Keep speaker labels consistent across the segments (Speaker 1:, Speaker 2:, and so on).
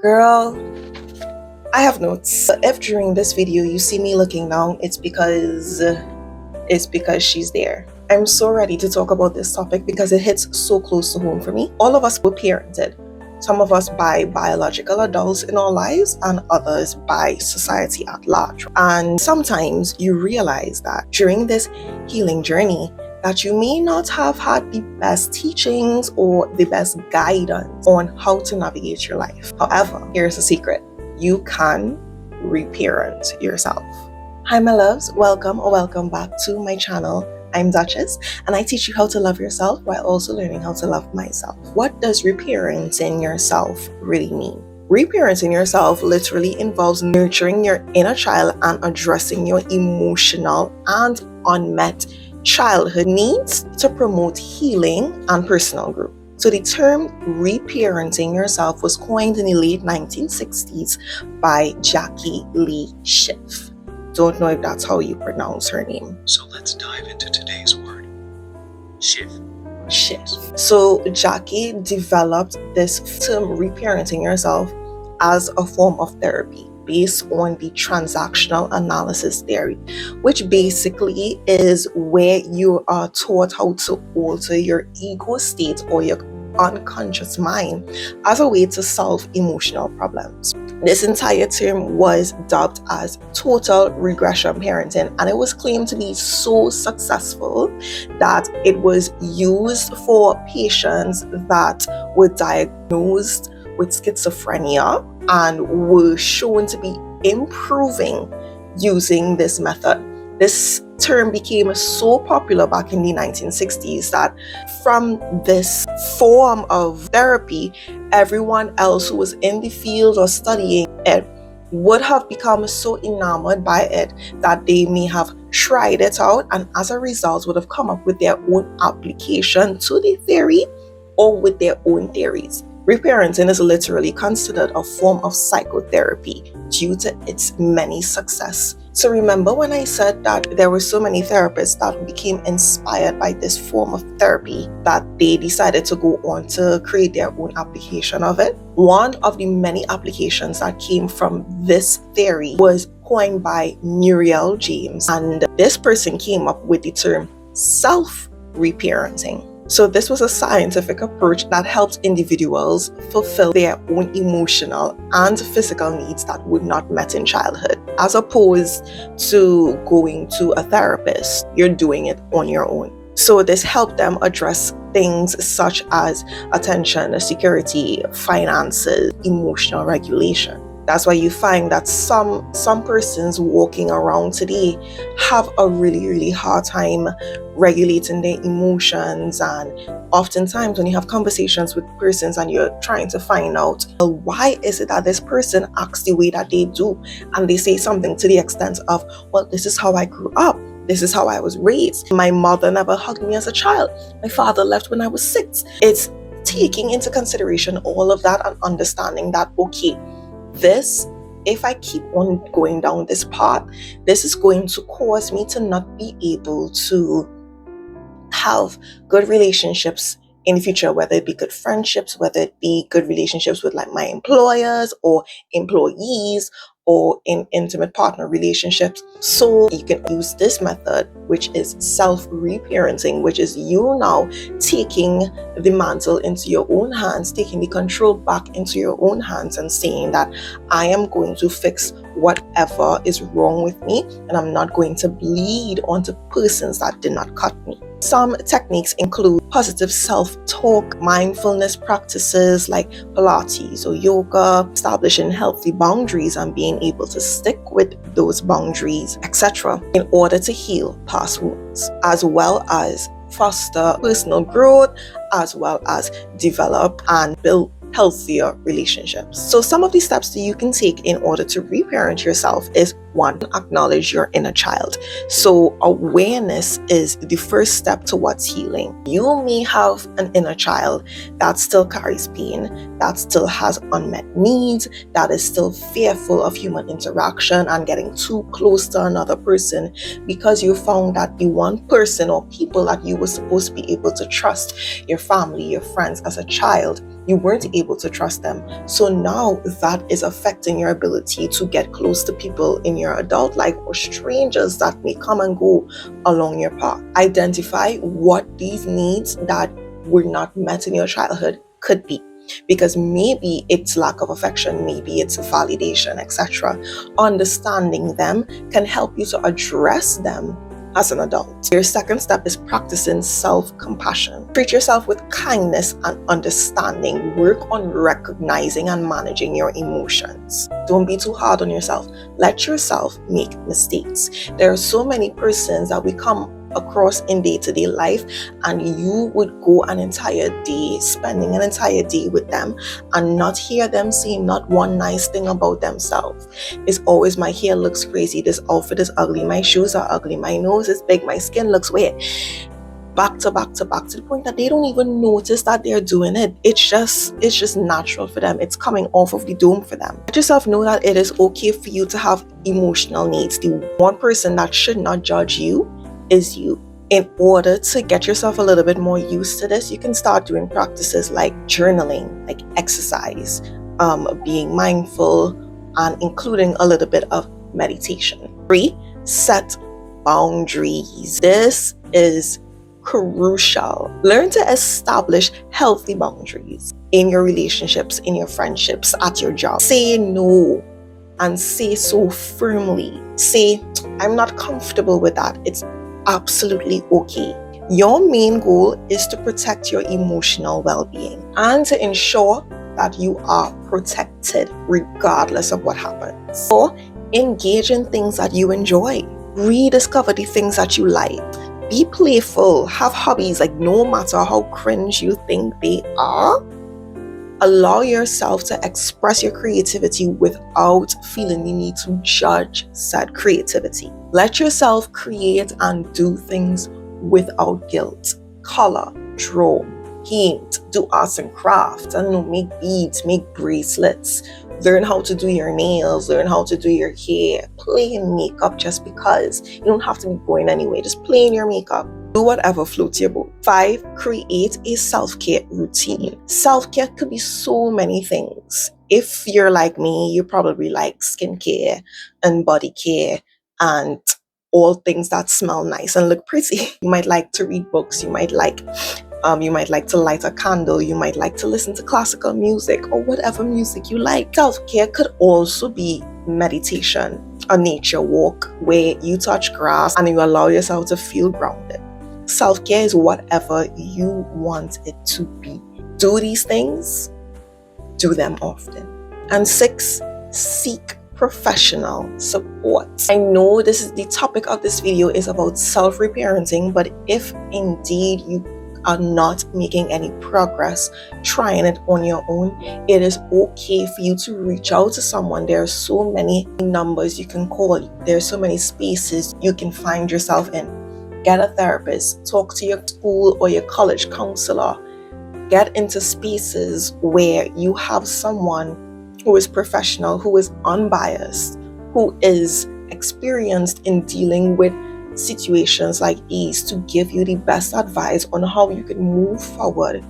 Speaker 1: Girl, I have notes. If during this video you see me looking down, it's because she's there. I'm so ready to talk about this topic because it hits so close to home for me. All of us were parented. Some of us by biological adults in our lives and others by society at large. And sometimes you realize that during this healing journey that you may not have had the best teachings or the best guidance on how to navigate your life. However, here's a secret. You can reparent yourself. Hi my loves, welcome or welcome back to my channel. I'm Duchess and I teach you how to love yourself while also learning how to love myself. What does reparenting yourself really mean? Reparenting yourself literally involves nurturing your inner child and addressing your emotional and unmet childhood needs to promote healing and personal growth. So the term reparenting yourself was coined in the late 1960s by Jackie Lee Schiff. Don't know if that's how you pronounce her name.
Speaker 2: So let's dive into today's word. Schiff.
Speaker 1: So Jackie developed this term reparenting yourself as a form of therapy based on the transactional analysis theory, which basically is where you are taught how to alter your ego state or your unconscious mind as a way to solve emotional problems. This entire term was dubbed as total regression parenting, and it was claimed to be so successful that it was used for patients that were diagnosed with schizophrenia and were shown to be improving using this method. This term became so popular back in the 1960s that from this form of therapy, everyone else who was in the field or studying it would have become so enamored by it that they may have tried it out and as a result would have come up with their own application to the theory or with their own theories. Reparenting is literally considered a form of psychotherapy due to its many success. So remember when I said that there were so many therapists that became inspired by this form of therapy that they decided to go on to create their own application of it? One of the many applications that came from this theory was coined by Muriel James, and this person came up with the term self-reparenting. So this was a scientific approach that helped individuals fulfill their own emotional and physical needs that were not met in childhood. As opposed to going to a therapist, you're doing it on your own. So this helped them address things such as attention, security, finances, emotional regulation. That's why you find that some persons walking around today have a really hard time regulating their emotions, and oftentimes when you have conversations with persons and you're trying to find out why is it that this person acts the way that they do, and they say something to the extent of, well, this is how I grew up, this is how I was raised, my mother never hugged me as a child, my father left when I was 6. It's taking into consideration all of that and understanding that, okay, this, if I keep on going down this path, this is going to cause me to not be able to have good relationships in the future, whether it be good friendships, whether it be good relationships with like my employers or employees or in intimate partner relationships. So you can use this method, which is self-reparenting, which is you now taking the mantle into your own hands, taking the control back into your own hands and saying that I am going to fix whatever is wrong with me and I'm not going to bleed onto persons that did not cut me. Some techniques include positive self-talk, mindfulness practices like Pilates or yoga, establishing healthy boundaries and being able to stick with those boundaries, etc., in order to heal past wounds, as well as foster personal growth, as well as develop and build healthier relationships. So some of the steps that you can take in order to reparent yourself is 1, acknowledge your inner child. So awareness is the first step towards healing. You may have an inner child that still carries pain, that still has unmet needs, that is still fearful of human interaction and getting too close to another person because you found that the one person or people that you were supposed to be able to trust, your family, your friends as a child, You weren't able to trust them. So now that is affecting your ability to get close to people in your adult life or strangers that may come and go along your path. Identify what these needs that were not met in your childhood could be. Because maybe it's lack of affection, maybe it's validation, etc. Understanding them can help you to address them as an adult. Your second step is practicing self-compassion. Treat yourself with kindness and understanding. Work on recognizing and managing your emotions. Don't be too hard on yourself. Let yourself make mistakes. There are so many persons that we come across in day-to-day life, and you would go an entire day spending an entire day with them and not hear them say not one nice thing about themselves. It's always, my hair looks crazy, this outfit is ugly, my shoes are ugly, my nose is big, my skin looks weird. Back to the point that they don't even notice that they're doing it. It's just natural for them. It's coming off of the dome for them. Let yourself know that it is okay for you to have emotional needs. The one person that should not judge you is you. In order to get yourself a little bit more used to this, you can start doing practices like journaling, like exercise, being mindful, and including a little bit of meditation. 3, set boundaries. This is crucial. Learn to establish healthy boundaries in your relationships, in your friendships, at your job. Say no, and say so firmly. Say, I'm not comfortable with that. It's absolutely okay. Your main goal is to protect your emotional well-being and to ensure that you are protected regardless of what happens. So engage in things that you enjoy. Rediscover the things that you like. Be playful. Have hobbies, like no matter how cringe you think they are. Allow yourself to express your creativity without feeling the need to judge said creativity. Let yourself create and do things without guilt. Color, draw, paint, do arts and crafts. I don't know, make beads, make bracelets. Learn how to do your nails, learn how to do your hair. Play in makeup just because. You don't have to be going anyway. Just play in your makeup. Do whatever floats your boat. 5, create a self-care routine. Self-care could be so many things. If you're like me, you probably like skincare and body care and all things that smell nice and look pretty. You might like to read books. You might like to light a candle. You might like to listen to classical music or whatever music you like. Self-care could also be meditation, a nature walk where you touch grass and you allow yourself to feel grounded. Self-care is whatever you want it to be. Do these things, do them often. And 6, seek professional support. I know this is the topic of this video is about self-reparenting, but if indeed you are not making any progress trying it on your own, it is okay for you to reach out to someone. There are so many numbers you can call. There are so many spaces you can find yourself in. Get a therapist, talk to your school or your college counselor. Get into spaces where you have someone who is professional, who is unbiased, who is experienced in dealing with situations like these to give you the best advice on how you can move forward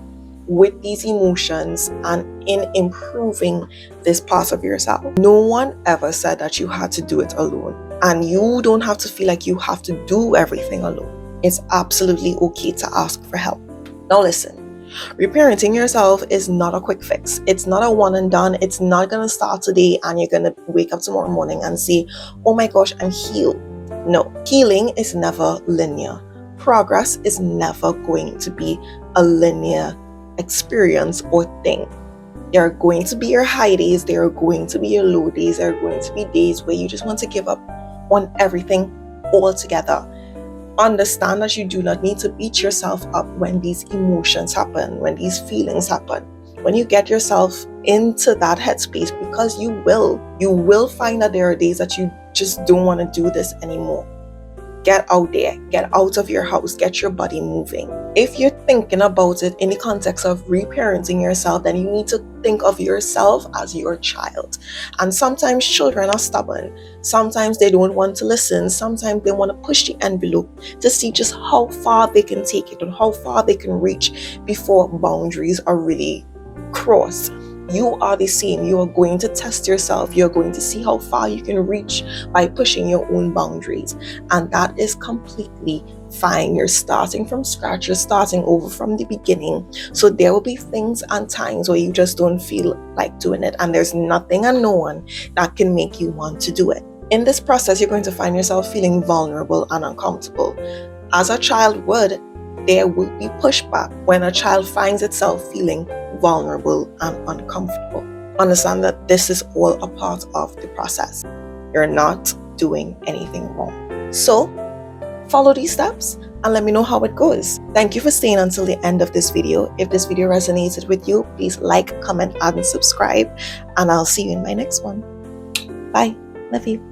Speaker 1: with these emotions and in improving this part of yourself. No one ever said that you had to do it alone, and you don't have to feel like you have to do everything alone. It's absolutely okay to ask for help. Now listen, reparenting yourself is not a quick fix. It's not a one and done. It's not going to start today and you're going to wake up tomorrow morning and say, oh my gosh, I'm healed. No, healing is never linear. Progress is never going to be a linear experience or thing. There are going to be your high days, there are going to be your low days, there are going to be days where you just want to give up on everything altogether. Understand that you do not need to beat yourself up when these emotions happen, when these feelings happen. When you get yourself into that headspace, because you will find that there are days that you just don't want to do this anymore. Get out there, get out of your house, get your body moving. If you're thinking about it in the context of reparenting yourself, then you need to think of yourself as your child. And sometimes children are stubborn. Sometimes they don't want to listen. Sometimes they want to push the envelope to see just how far they can take it and how far they can reach before boundaries are really cross. You are the same. You are going to test yourself. You're going to see how far you can reach by pushing your own boundaries. And that is completely fine. You're starting from scratch. You're starting over from the beginning. So there will be things and times where you just don't feel like doing it. And there's nothing and no one that can make you want to do it. In this process, you're going to find yourself feeling vulnerable and uncomfortable. As a child would, there will be pushback when a child finds itself feeling vulnerable and uncomfortable. Understand that this is all a part of the process. You're not doing anything wrong. So, follow these steps and let me know how it goes. Thank you for staying until the end of this video. If this video resonated with you, please like, comment, and subscribe. And I'll see you in my next one. Bye. Love you.